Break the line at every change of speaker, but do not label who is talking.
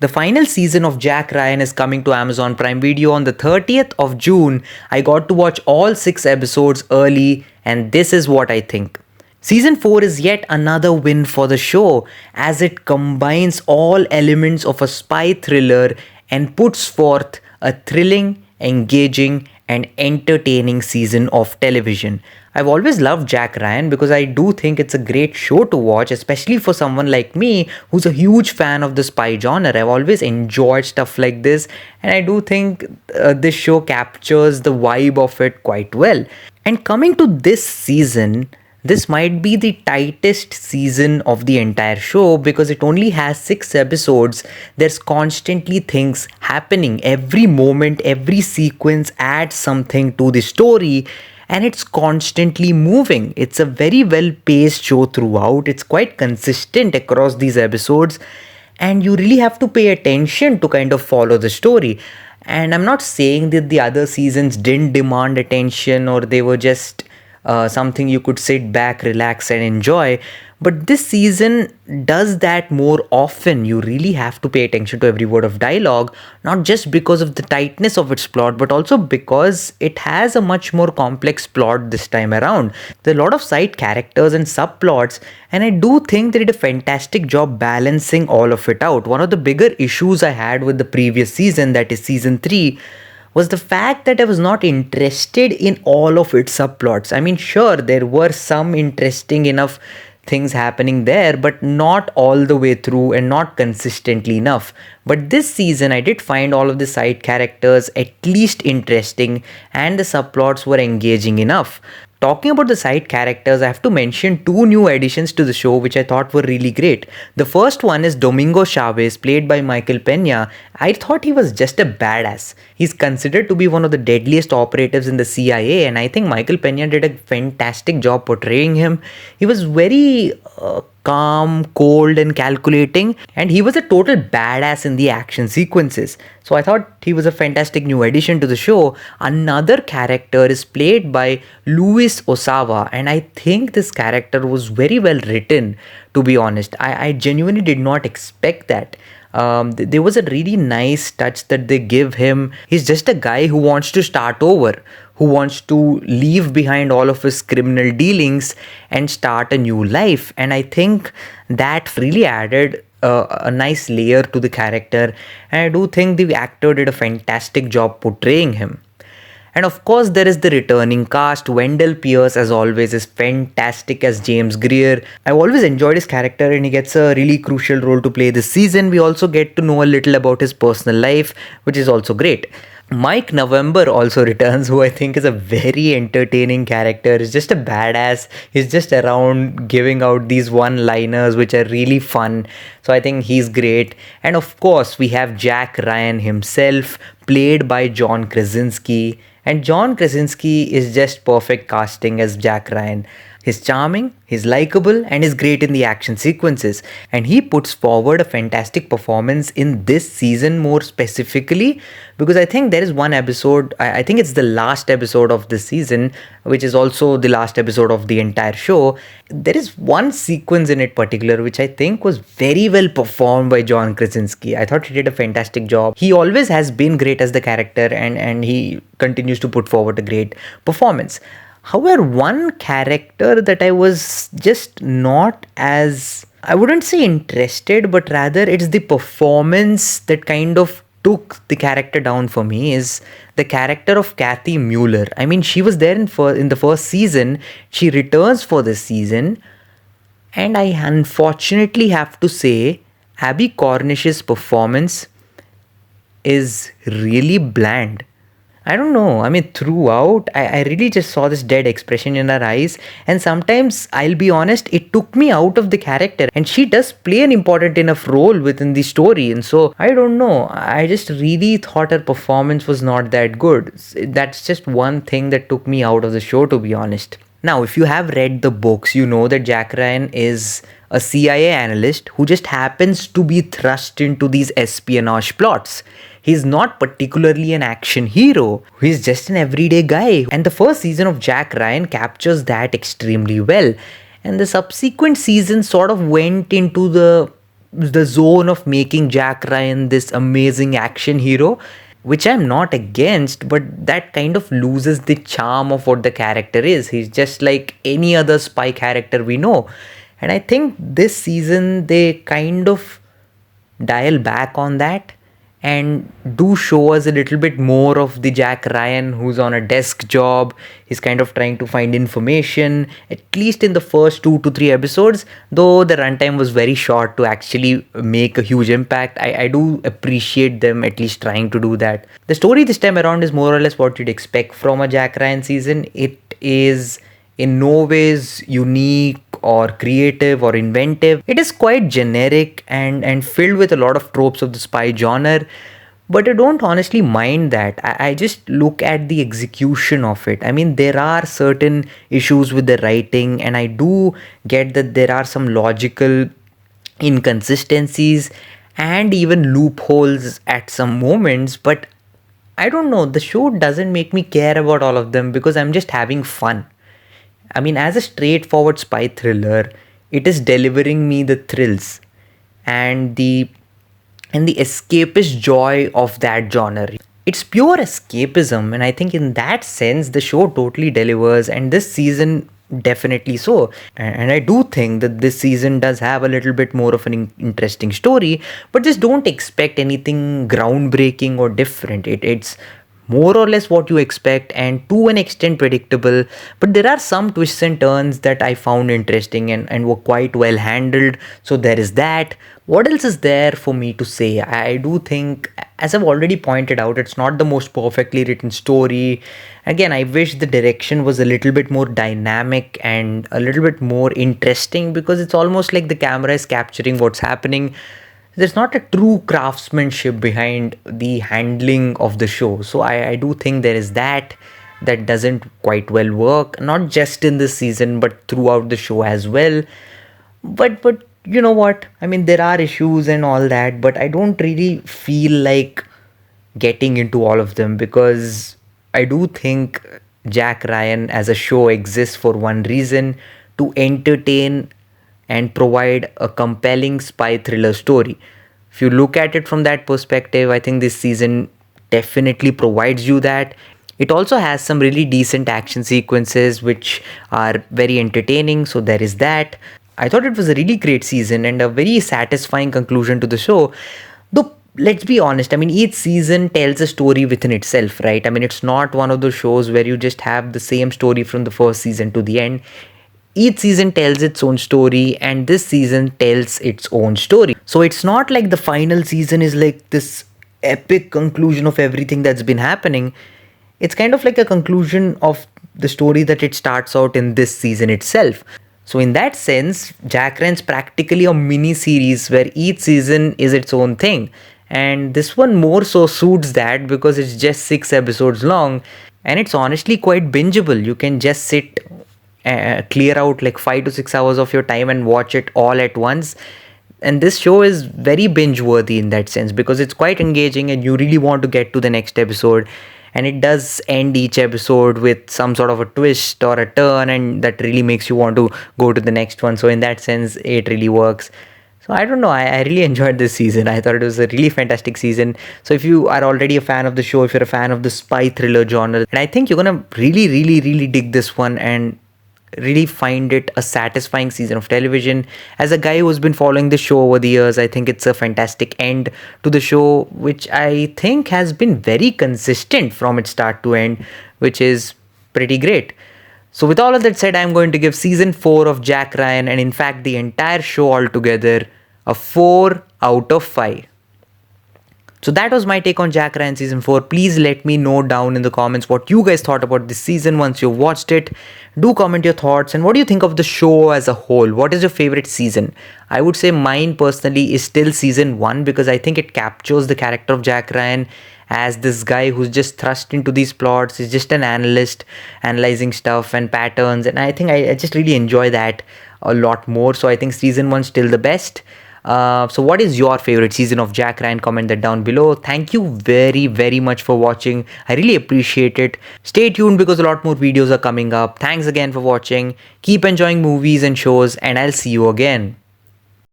The final season of Jack Ryan is coming to Amazon Prime Video on the 30th of June. I got to watch all 6 episodes early, and this is what I think. Season 4 is yet another win for the show as it combines all elements of a spy thriller and puts forth a thrilling, engaging, and entertaining season of television. I've always loved Jack Ryan because I do think it's a great show to watch, especially for someone like me who's a huge fan of the spy genre. I've always enjoyed stuff like this, and I do think this show captures the vibe of it quite well. And coming to this season, this might be the tightest season of the entire show because it only has 6 episodes. There's constantly things happening. Every moment, every sequence adds something to the story, and it's constantly moving. It's a very well paced show throughout. It's quite consistent across these episodes, and you really have to pay attention to kind of follow the story. And I'm not saying that the other seasons didn't demand attention or they were just something you could sit back, relax, and enjoy. But this season does that more often. You really have to pay attention to every word of dialogue, not just because of the tightness of its plot, but also because it has a much more complex plot this time around. There are a lot of side characters and subplots, and I do think they did a fantastic job balancing all of it out. One of the bigger issues I had with the previous season, that is season 3, was the fact that I was not interested in all of its subplots. I mean, sure, there were some interesting enough things happening there, but not all the way through and not consistently enough. But this season, I did find all of the side characters at least interesting and the subplots were engaging enough. Talking about the side characters, I have to mention 2 new additions to the show which I thought were really great. The first one is Domingo Chavez, played by Michael Pena. I thought he was just a badass. He's considered to be one of the deadliest operatives in the CIA, and I think Michael Pena did a fantastic job portraying him. He was very calm, cold, and calculating, and he was a total badass in the action sequences. So I thought he was a fantastic new addition to the show. Another character is played by Luis Osawa, and I think this character was very well written, to be honest. I genuinely did not expect that. There was a really nice touch that they give him. He's just a guy who wants to start over, who wants to leave behind all of his criminal dealings and start a new life. And I think that really added a nice layer to the character. And I do think the actor did a fantastic job portraying him. And of course, there is the returning cast. Wendell Pierce, as always, is fantastic as James Greer. I've always enjoyed his character and he gets a really crucial role to play this season. We also get to know a little about his personal life, which is also great. Mike November also returns, who I think is a very entertaining character. He's just a badass. He's just around giving out these one-liners which are really fun. So I think he's great. And of course, we have Jack Ryan himself, played by John Krasinski. And John Krasinski is just perfect casting as Jack Ryan. He's charming, he's likable, and is great in the action sequences. And he puts forward a fantastic performance in this season more specifically, because I think there is one episode, I think it's the last episode of this season, which is also the last episode of the entire show. There is one sequence in it particular which I think was very well performed by John Krasinski. I thought he did a fantastic job. He always has been great as the character, and he continues to put forward a great performance. However, one character that I was just not as, I wouldn't say interested, but rather it's the performance that kind of took the character down for me, is the character of Kathy Mueller. I mean, she was there in the first season. She returns for this season. And I unfortunately have to say, Abby Cornish's performance is really bland. I don't know. I mean, throughout, I really just saw this dead expression in her eyes. And sometimes, I'll be honest, it took me out of the character. And she does play an important enough role within the story. And so, I don't know. I just really thought her performance was not that good. That's just one thing that took me out of the show, to be honest. Now, if you have read the books, you know that Jack Ryan is a CIA analyst who just happens to be thrust into these espionage plots. He's not particularly an action hero. He's just an everyday guy. And the first season of Jack Ryan captures that extremely well. And the subsequent seasons sort of went into the the zone of making Jack Ryan this amazing action hero, which I'm not against, but that kind of loses the charm of what the character is. He's just like any other spy character we know. And I think this season they kind of dial back on that and do show us a little bit more of the Jack Ryan who's on a desk job. He's kind of trying to find information, at least in the first 2 to 3 episodes, though the runtime was very short to actually make a huge impact. I do appreciate them at least trying to do that. The story this time around is more or less what you'd expect from a Jack Ryan season. It is in no ways unique or creative or inventive. It is quite generic and filled with a lot of tropes of the spy genre. But I don't honestly mind that. I just look at the execution of it. I mean, there are certain issues with the writing, and I do get that there are some logical inconsistencies and even loopholes at some moments, but I don't know, the show doesn't make me care about all of them because I'm just having fun. I mean, as a straightforward spy thriller, it is delivering me the thrills and the escapist joy of that genre. It's pure escapism, and I think in that sense the show totally delivers, and this season definitely so. And I do think that this season does have a little bit more of an interesting story, but just don't expect anything groundbreaking or different. It's more or less what you expect and to an extent predictable, but there are some twists and turns that I found interesting and were quite well handled. So there is that. What else is there for me to say? I do think, as I've already pointed out, it's not the most perfectly written story. Again, I wish the direction was a little bit more dynamic and a little bit more interesting, because it's almost like the camera is capturing what's happening. There's not a true craftsmanship behind the handling of the show. So I do think there is that doesn't quite well work, not just in this season but throughout the show as well. But you know what? I mean, there are issues and all that, but I don't really feel like getting into all of them, because I do think Jack Ryan as a show exists for one reason: to entertain and provide a compelling spy thriller story. If you look at it from that perspective, I think this season definitely provides you that. It also has some really decent action sequences which are very entertaining, so there is that. I thought it was a really great season and a very satisfying conclusion to the show. Though, let's be honest, I mean, each season tells a story within itself, right? I mean, it's not one of those shows where you just have the same story from the first season to the end. Each season tells its own story, and this season tells its own story. So it's not like the final season is like this epic conclusion of everything that's been happening. It's kind of like a conclusion of the story that it starts out in this season itself. So in that sense, Jack Ryan's practically a mini series where each season is its own thing. And this one more so suits that because it's just 6 episodes long, and it's honestly quite bingeable. You can just sit, clear out like 5 to 6 hours of your time and watch it all at once. And this show is very binge worthy in that sense because it's quite engaging and you really want to get to the next episode. And it does end each episode with some sort of a twist or a turn, and that really makes you want to go to the next one. So in that sense, it really works. So I don't know, I really enjoyed this season. I thought it was a really fantastic season. So if you are already a fan of the show, if you're a fan of the spy thriller genre, and I think you're gonna really dig this one and really find it a satisfying season of television. As a guy who's been following the show over the years, I think it's a fantastic end to the show, which I think has been very consistent from its start to end, which is pretty great. So with all of that said, I'm going to give season 4 of Jack Ryan, and in fact the entire show altogether, a 4 out of 5. So that was my take on Jack Ryan season 4. Please let me know down in the comments what you guys thought about this season once you've watched it. Do comment your thoughts, and what do you think of the show as a whole? What is your favorite season? I would say mine personally is still season 1 because I think it captures the character of Jack Ryan as this guy who's just thrust into these plots. He's just an analyst analyzing stuff and patterns, and I think I just really enjoy that a lot more. So I think season 1 still the best. So what is your favorite season of Jack Ryan? Comment that down below. Thank you very much for watching. I really appreciate it. Stay tuned because a lot more videos are coming up. Thanks again for watching. Keep enjoying movies and shows, and I'll see you again.